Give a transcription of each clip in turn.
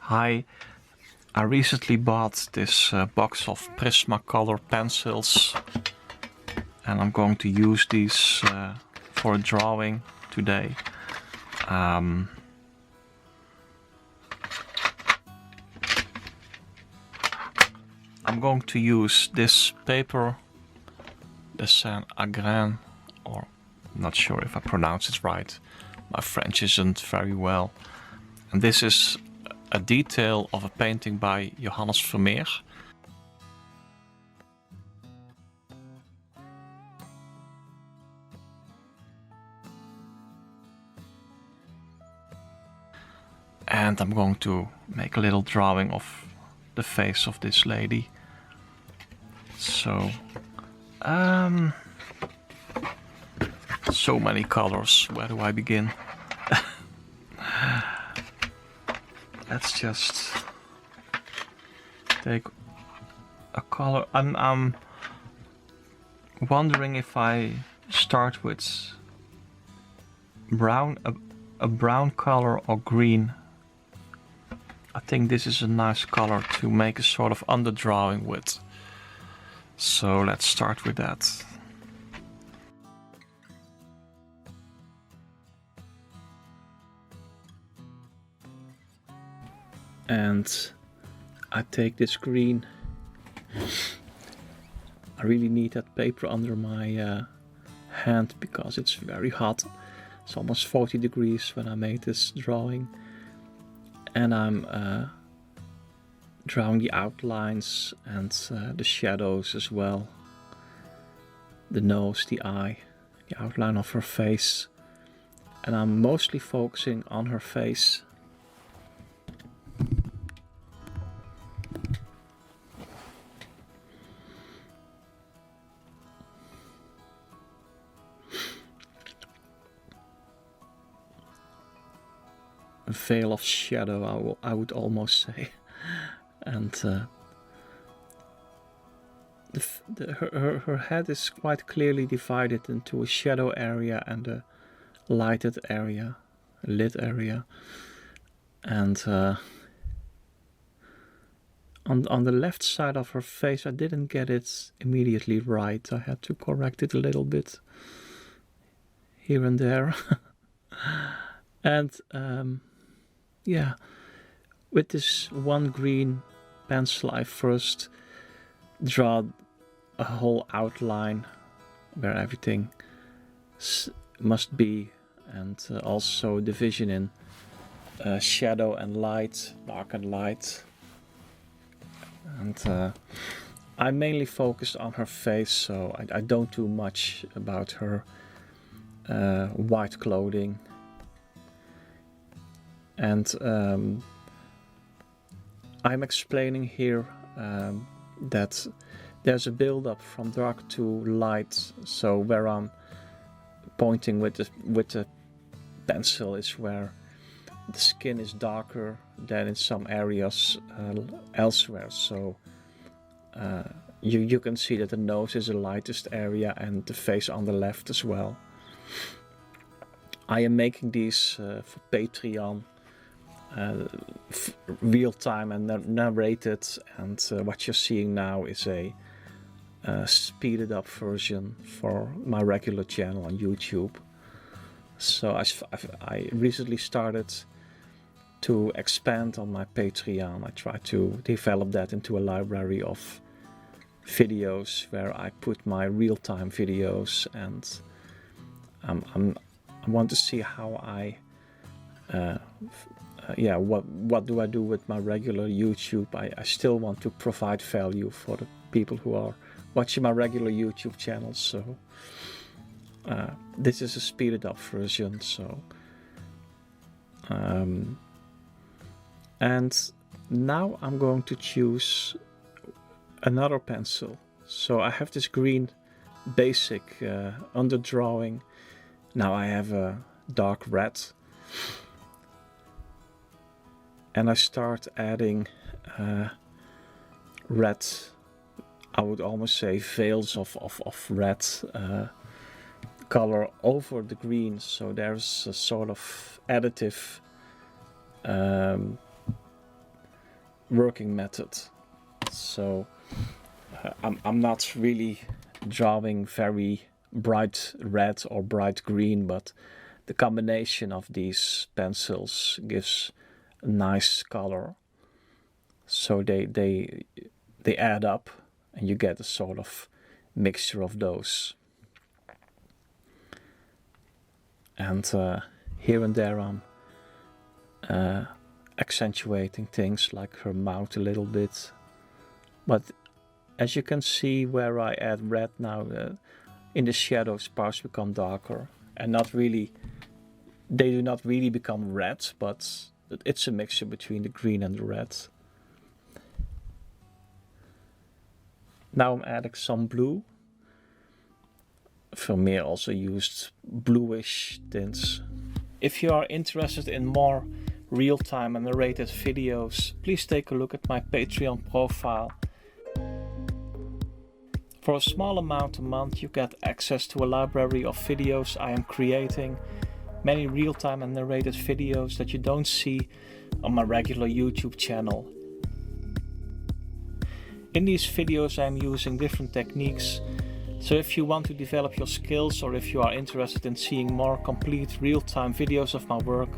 Hi, I recently bought this box of Prismacolor pencils and I'm going to use these for a drawing today. I'm going to use this paper, Dessin, or I'm not sure if I pronounce it right. My French isn't very well. And this is a detail of a painting by Vermeer. And I'm going to make a little drawing of the face of this lady. So, so many colors. Where do I begin? Let's just take a color. I'm wondering if I start with brown, a brown color or green. I think this is a nice color to make a sort of underdrawing with. So let's start with that. And I take this green. I really need that paper under my hand because it's very hot. It's almost 40 degrees when I made this drawing. And I'm drawing the outlines and the shadows as well. The nose, the eye, the outline of her face. And I'm mostly focusing on her face. A veil of shadow, I would almost say. And her head is quite clearly divided into a shadow area and a lighted area, a lit area. And on the left side of her face, I didn't get it immediately right. I had to correct it a little bit here and there. And yeah, with this one green pencil I first draw a whole outline where everything must be, and also division in shadow and light, dark and light. And I mainly focused on her face, so I don't do much about her white clothing. And I'm explaining here that there's a build-up from dark to light. So where I'm pointing with the pencil is where the skin is darker than in some areas elsewhere. So you can see that the nose is the lightest area and the face on the left as well. I am making these for Patreon. Real time and narrated, and what you're seeing now is a speeded up version for my regular channel on YouTube. So I recently started to expand on my Patreon. I try to develop that into a library of videos where I put my real-time videos, and I want to see how I what do I do with my regular YouTube? I still want to provide value for the people who are watching my regular YouTube channel. So this is a speeded up version. So and now I'm going to choose another pencil. So I have this green basic underdrawing. Now I have a dark red. And I start adding red, I would almost say veils of red color over the green. So there's a sort of additive working method. So I'm not really drawing very bright red or bright green, but the combination of these pencils gives a nice color. So they add up and you get a sort of mixture of those. And here and there I'm accentuating things like her mouth a little bit. But as you can see, where I add red now, in the shadows parts become darker. And not really, they do not really become red, but it's a mixture between the green and the red. Now I'm adding some blue. Vermeer also used bluish tints. If you are interested in more real-time and narrated videos, please take a look at my Patreon profile. For a small amount a month you get access to a library of videos I am creating, many real-time and narrated videos that you don't see on my regular YouTube channel. In these videos I am using different techniques, so if you want to develop your skills or if you are interested in seeing more complete real-time videos of my work,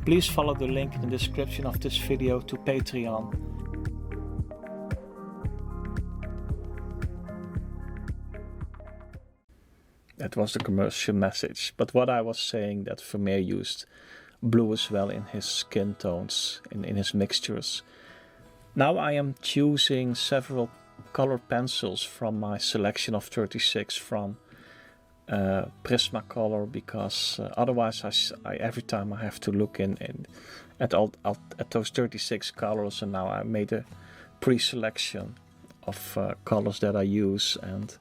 please follow the link in the description of this video to Patreon. That was the commercial message, but what I was saying, that Vermeer used blue as well in his skin tones, in his mixtures. Now I am choosing several colored pencils from my selection of 36 from Prismacolor, because otherwise I every time I have to look at those 36 colors, and now I made a pre-selection of colors that I use. And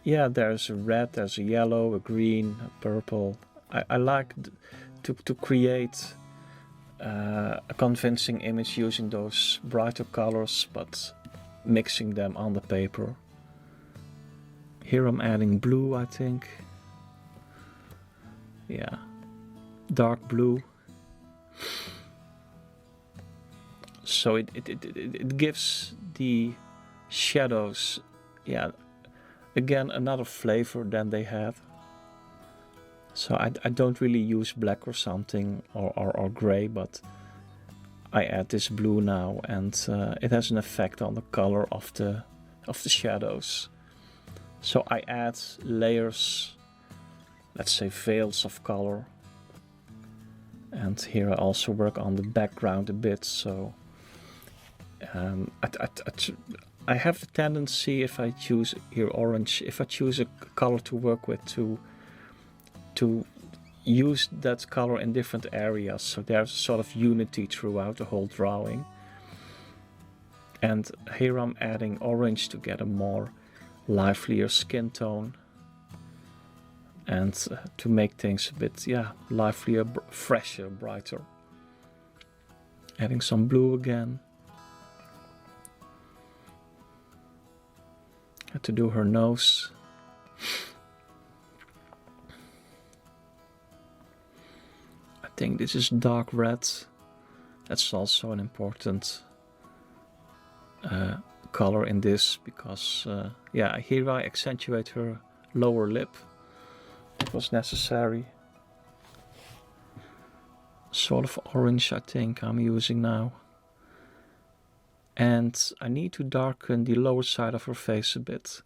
yeah, there's a red, there's a yellow, a green, a purple. I like to create a convincing image using those brighter colors, but mixing them on the paper. Here I'm adding blue, I think. Yeah, dark blue. So it gives the shadows, yeah, again another flavor than they have. So I don't really use black or something or gray, but I add this blue now, and it has an effect on the color of the shadows. So I add layers, let's say veils of color. And here I also work on the background a bit. So I have the tendency, if I choose here orange, if I choose a color to work with, to use that color in different areas, so there's a sort of unity throughout the whole drawing. And here I'm adding orange to get a more livelier skin tone, and to make things a bit, yeah, livelier, fresher, brighter. Adding some blue again. Had to do her nose. I think this is dark red. That's also an important color in this, because yeah, here I accentuate her lower lip. It was necessary. Sort of orange, I think I'm using now. And I need to darken the lower side of her face a bit.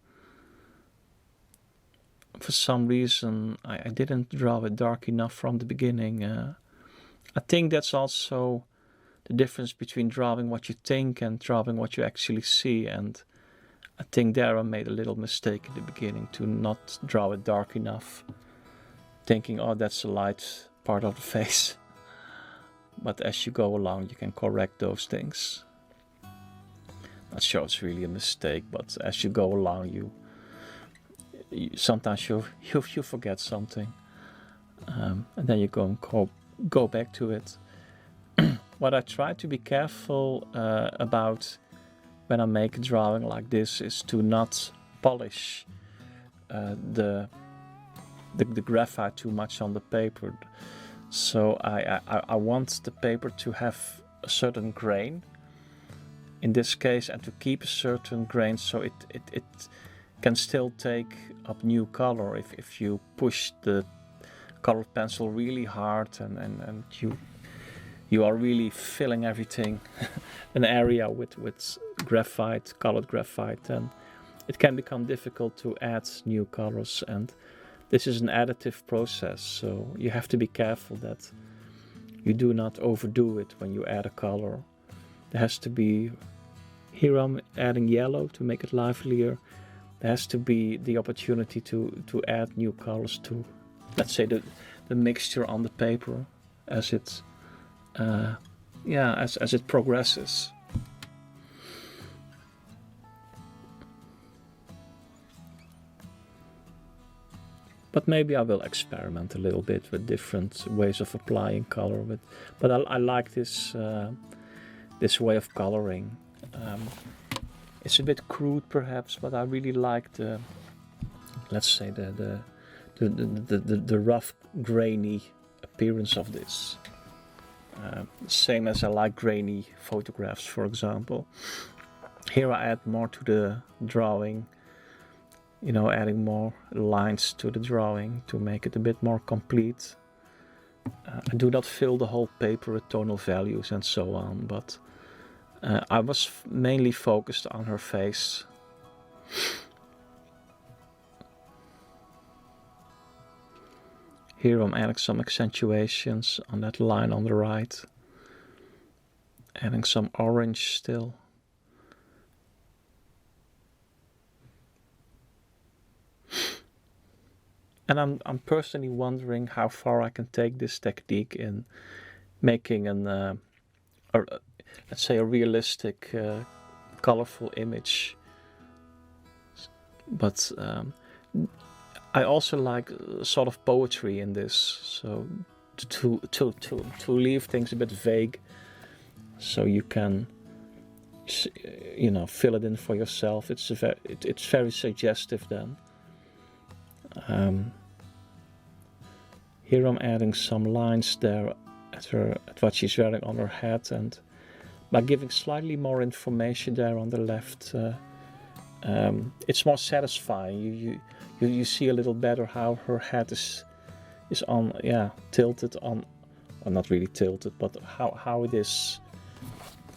For some reason I didn't draw it dark enough from the beginning. I think that's also the difference between drawing what you think and drawing what you actually see. And I think there I made a little mistake in the beginning to not draw it dark enough, thinking, oh, that's the light part of the face. But as you go along you can correct those things. Not sure it's really a mistake, but as you go along you sometimes you forget something, and then you go back to it. What I try to be careful about when I make a drawing like this is to not polish the graphite too much on the paper. So I want the paper to have a certain grain in this case, and to keep a certain grain, so it can still take up new color if you push the colored pencil really hard and you are really filling everything an area with graphite, colored graphite, then it can become difficult to add new colors, and this is an additive process, so you have to be careful that you do not overdo it when you add a color. There has to be, here I'm adding yellow to make it livelier. There has to be the opportunity to add new colors to, let's say, the mixture on the paper as it as it progresses. But maybe I will experiment a little bit with different ways of applying color. But I like this this way of coloring. It's a bit crude perhaps, but I really like the, let's say, the rough, grainy appearance of this. Same as I like grainy photographs, for example. Here I add more to the drawing, you know, adding more lines to the drawing to make it a bit more complete. I do not fill the whole paper with tonal values and so on, but I was mainly focused on her face. Here I'm adding some accentuations on that line on the right. Adding some orange still. And I'm personally wondering how far I can take this technique in making let's say a realistic, colorful image. But I also like sort of poetry in this, so to leave things a bit vague, so you can, you know, fill it in for yourself. It's very suggestive then. Here I'm adding some lines there at what she's wearing on her head, and by giving slightly more information there on the left, it's more satisfying. You see a little better how her head is on, tilted on, or not really tilted, but how it is,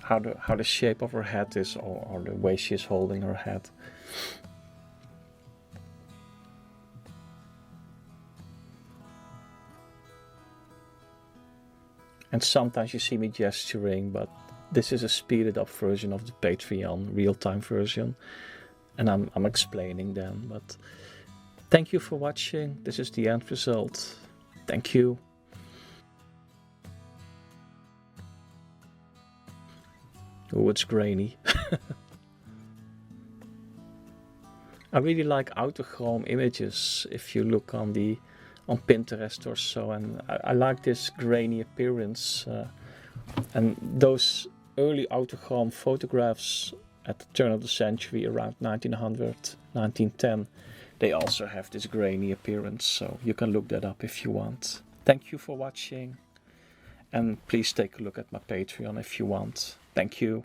how the shape of her head is, or the way she is holding her head. And sometimes you see me gesturing, but this is a speeded up version of the Patreon real-time version, and I'm explaining then. But thank you for watching. This is the end result. Thank you. Oh, it's grainy. I really like autochrome images if you look on Pinterest or so, and I like this grainy appearance. And those early autochrome photographs at the turn of the century, around 1900, 1910, they also have this grainy appearance, so you can look that up if you want. Thank you for watching, and please take a look at my Patreon if you want. Thank you.